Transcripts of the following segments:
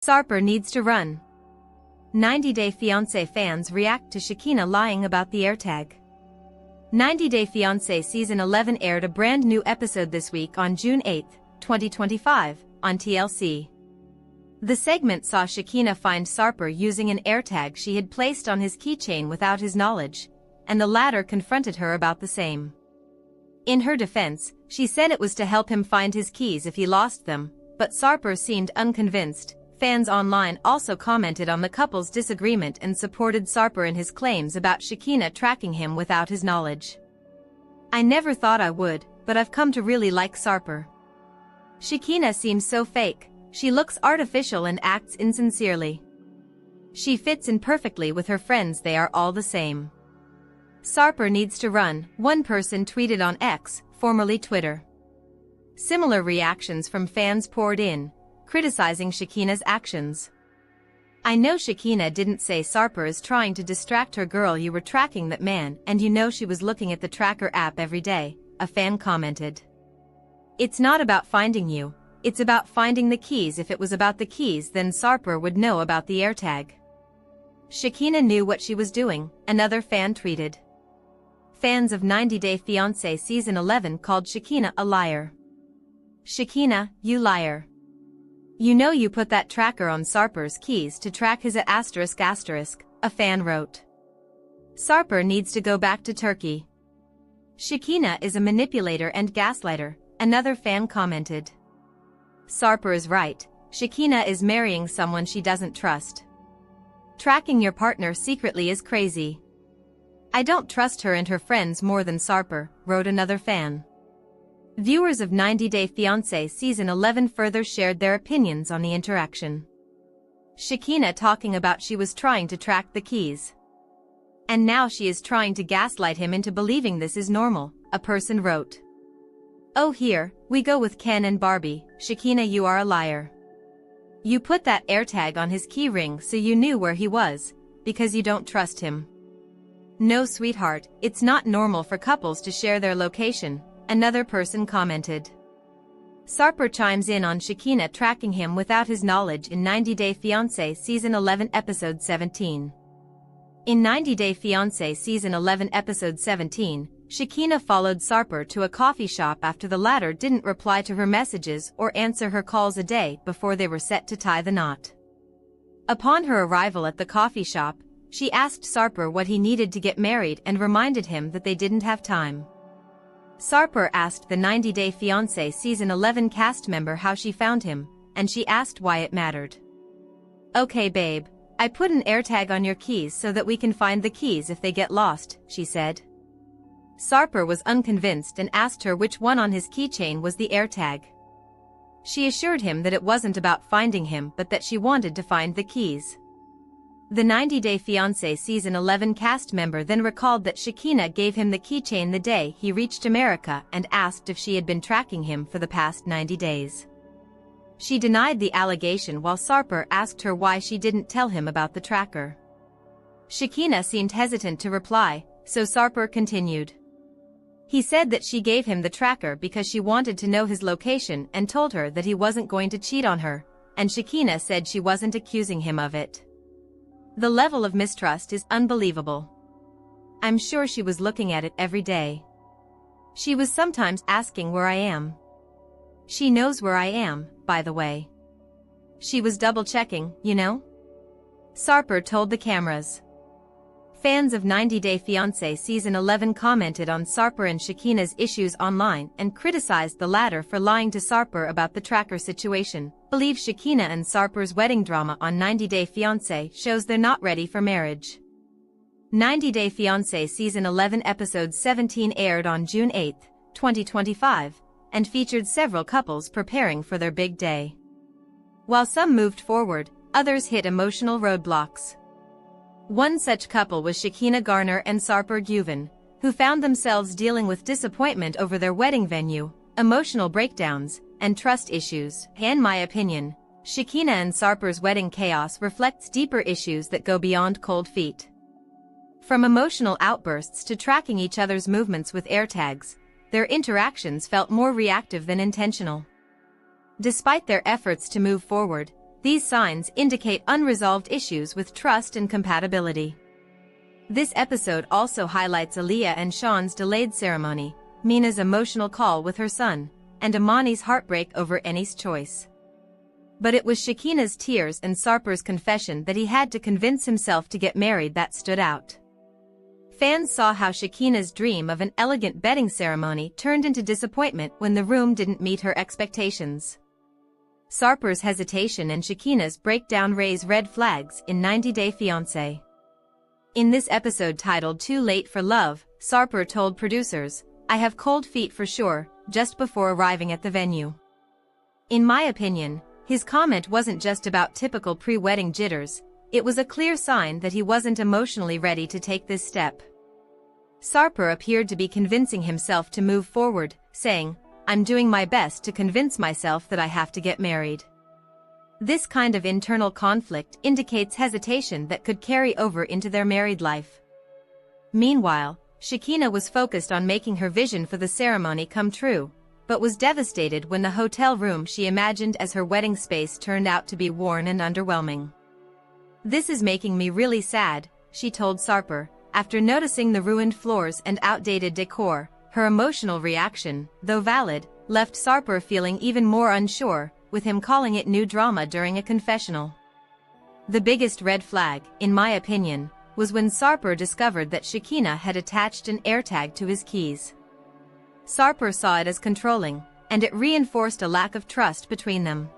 Sarper needs to run. 90 Day Fiancé fans react to Shekinah lying about the AirTag. 90 Day Fiancé Season 11 aired a brand new episode this week on June 8, 2025, on TLC. The segment saw Shekinah find Sarper using an AirTag she had placed on his keychain without his knowledge, and the latter confronted her about the same. In her defense, she said it was to help him find his keys if he lost them, but Sarper seemed unconvinced. Fans online also commented on the couple's disagreement and supported Sarper in his claims about Shekinah tracking him without his knowledge. "I never thought I would, but I've come to really like Sarper. Shekinah seems so fake, she looks artificial and acts insincerely. She fits in perfectly with her friends, they are all the same. Sarper needs to run," one person tweeted on X, formerly Twitter. Similar reactions from fans poured in, criticizing Shekinah's actions. "I know Shekinah didn't say Sarper is trying to distract her girl, you were tracking that man and you know she was looking at the tracker app every day," a fan commented. "It's not about finding you, it's about finding the keys. If it was about the keys then Sarper would know about the AirTag. Shekinah knew what she was doing," another fan tweeted. Fans of 90 Day Fiancé Season 11 called Shekinah a liar. "Shekinah, you liar. You know you put that tracker on Sarper's keys to track his ****, a fan wrote. "Sarper needs to go back to Turkey. Shekinah is a manipulator and gaslighter," another fan commented. "Sarper is right, Shekinah is marrying someone she doesn't trust. Tracking your partner secretly is crazy. I don't trust her and her friends more than Sarper," wrote another fan. Viewers of 90 Day Fiancé Season 11 further shared their opinions on the interaction. Shekinah talking about she was trying to track the keys. "And now she is trying to gaslight him into believing this is normal," a person wrote. "Oh, here we go with Ken and Barbie. Shekinah, you are a liar. You put that AirTag on his key ring so you knew where he was, because you don't trust him. No, sweetheart, it's not normal for couples to share their location," another person commented. Sarper chimes in on Shekinah tracking him without his knowledge in 90 Day Fiancé Season 11 Episode 17. In 90 Day Fiancé Season 11 Episode 17, Shekinah followed Sarper to a coffee shop after the latter didn't reply to her messages or answer her calls a day before they were set to tie the knot. Upon her arrival at the coffee shop, she asked Sarper what he needed to get married and reminded him that they didn't have time. Sarper asked the 90 Day Fiancé Season 11 cast member how she found him, and she asked why it mattered. "Okay babe, I put an AirTag on your keys so that we can find the keys if they get lost," she said. Sarper was unconvinced and asked her which one on his keychain was the AirTag. She assured him that it wasn't about finding him but that she wanted to find the keys. The 90 Day Fiancé Season 11 cast member then recalled that Shekinah gave him the keychain the day he reached America and asked if she had been tracking him for the past 90 days. She denied the allegation while Sarper asked her why she didn't tell him about the tracker. Shekinah seemed hesitant to reply, so Sarper continued. He said that she gave him the tracker because she wanted to know his location and told her that he wasn't going to cheat on her, and Shekinah said she wasn't accusing him of it. The level of mistrust is unbelievable. I'm sure she was looking at it every day. She was sometimes asking where I am. She knows where I am, by the way. She was double-checking, you know?" Sarper told the cameras. Fans of 90 Day Fiancé Season 11 commented on Sarper and Shekinah's issues online and criticized the latter for lying to Sarper about the tracker situation. Believe Shekinah and Sarper's wedding drama on 90 Day Fiancé shows they're not ready for marriage. 90 Day Fiancé Season 11 Episode 17 aired on June 8, 2025, and featured several couples preparing for their big day. While some moved forward, others hit emotional roadblocks. One such couple was Shekinah Garner and Sarper Guven, who found themselves dealing with disappointment over their wedding venue, emotional breakdowns, and trust issues. In my opinion, Shekinah and Sarper's wedding chaos reflects deeper issues that go beyond cold feet. From emotional outbursts to tracking each other's movements with AirTags, their interactions felt more reactive than intentional. Despite their efforts to move forward, These signs indicate unresolved issues with trust and compatibility. This episode also highlights Aaliyah and Sean's delayed ceremony, Mina's emotional call with her son, and Amani's heartbreak over Annie's choice. But it was Shekinah's tears and Sarper's confession that he had to convince himself to get married that stood out. Fans saw how Shekinah's dream of an elegant wedding ceremony turned into disappointment when the room didn't meet her expectations. Sarper's hesitation and Shekinah's breakdown raise red flags in 90 Day Fiancé. In this episode titled Too Late for Love, Sarper told producers, "I have cold feet for sure," just before arriving at the venue. In my opinion, his comment wasn't just about typical pre-wedding jitters, it was a clear sign that he wasn't emotionally ready to take this step. Sarper appeared to be convincing himself to move forward, saying, "I'm doing my best to convince myself that I have to get married." This kind of internal conflict indicates hesitation that could carry over into their married life. Meanwhile, Shekinah was focused on making her vision for the ceremony come true, but was devastated when the hotel room she imagined as her wedding space turned out to be worn and underwhelming. "This is making me really sad," she told Sarper, after noticing the ruined floors and outdated decor. Her emotional reaction, though valid, left Sarper feeling even more unsure, with him calling it new drama during a confessional. The biggest red flag, in my opinion, was when Sarper discovered that Shekinah had attached an AirTag to his keys. Sarper saw it as controlling, and it reinforced a lack of trust between them.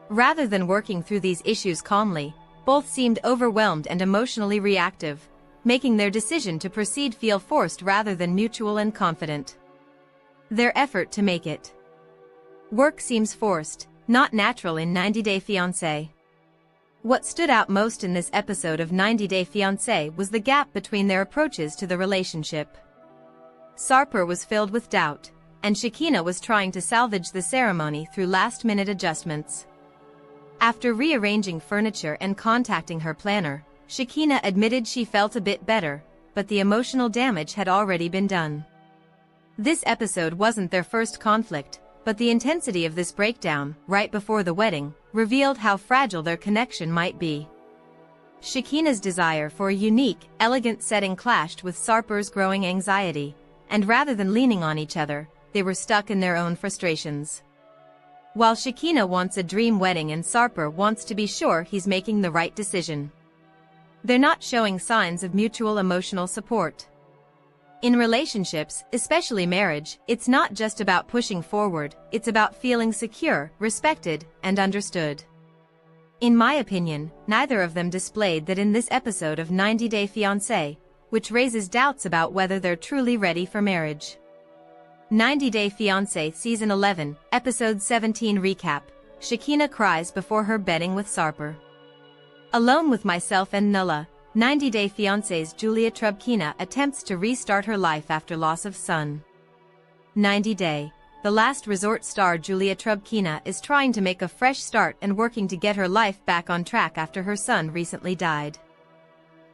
Rather than working through these issues calmly, both seemed overwhelmed and emotionally reactive, making their decision to proceed feel forced rather than mutual and confident. Their effort to make it work seems forced, not natural in 90 Day Fiancé. What stood out most in this episode of 90 Day Fiancé was the gap between their approaches to the relationship. Sarper was filled with doubt, and Shekinah was trying to salvage the ceremony through last-minute adjustments. After rearranging furniture and contacting her planner, Shekinah admitted she felt a bit better, but the emotional damage had already been done. This episode wasn't their first conflict, but the intensity of this breakdown, right before the wedding, revealed how fragile their connection might be. Shekinah's desire for a unique, elegant setting clashed with Sarper's growing anxiety, and rather than leaning on each other, they were stuck in their own frustrations. While Shekinah wants a dream wedding and Sarper wants to be sure he's making the right decision, they're not showing signs of mutual emotional support. In relationships, especially marriage, it's not just about pushing forward, it's about feeling secure, respected, and understood. In my opinion, neither of them displayed that in this episode of 90 Day Fiancé, which raises doubts about whether they're truly ready for marriage. 90 Day Fiancé Season 11, Episode 17 Recap. Shekinah cries before her bedding with Sarper. Alone with myself and Alla, 90 Day Fiancé's Julia Trubkina attempts to restart her life after loss of son. 90 Day. The last resort star Julia Trubkina is trying to make a fresh start and working to get her life back on track after her son recently died.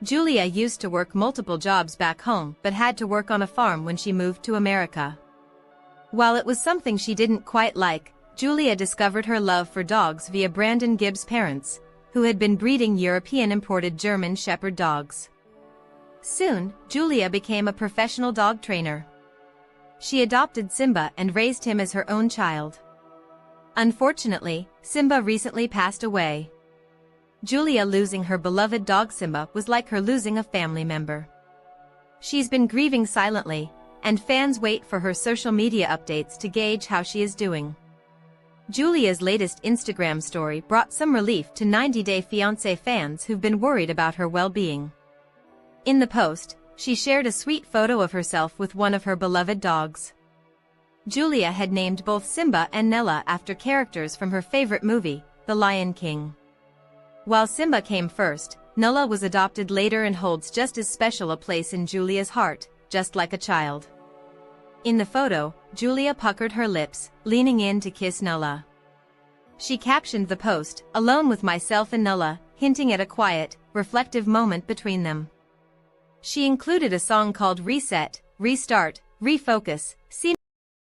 Julia used to work multiple jobs back home but had to work on a farm when she moved to America. While it was something she didn't quite like, Julia discovered her love for dogs via Brandon Gibbs' parents, who had been breeding European-imported German Shepherd dogs. Soon, Julia became a professional dog trainer. She adopted Simba and raised him as her own child. Unfortunately, Simba recently passed away. Julia losing her beloved dog Simba was like her losing a family member. She's been grieving silently, and fans wait for her social media updates to gauge how she is doing. Julia's latest Instagram story brought some relief to 90 Day Fiancé fans who've been worried about her well-being. In the post, she shared a sweet photo of herself with one of her beloved dogs. Julia had named both Simba and Nella after characters from her favorite movie, The Lion King. While Simba came first, Nella was adopted later and holds just as special a place in Julia's heart, just like a child. In the photo, Julia puckered her lips, leaning in to kiss Nella. She captioned the post, "Alone with myself and Nella," hinting at a quiet, reflective moment between them. She included a song called Reset, Restart, Refocus,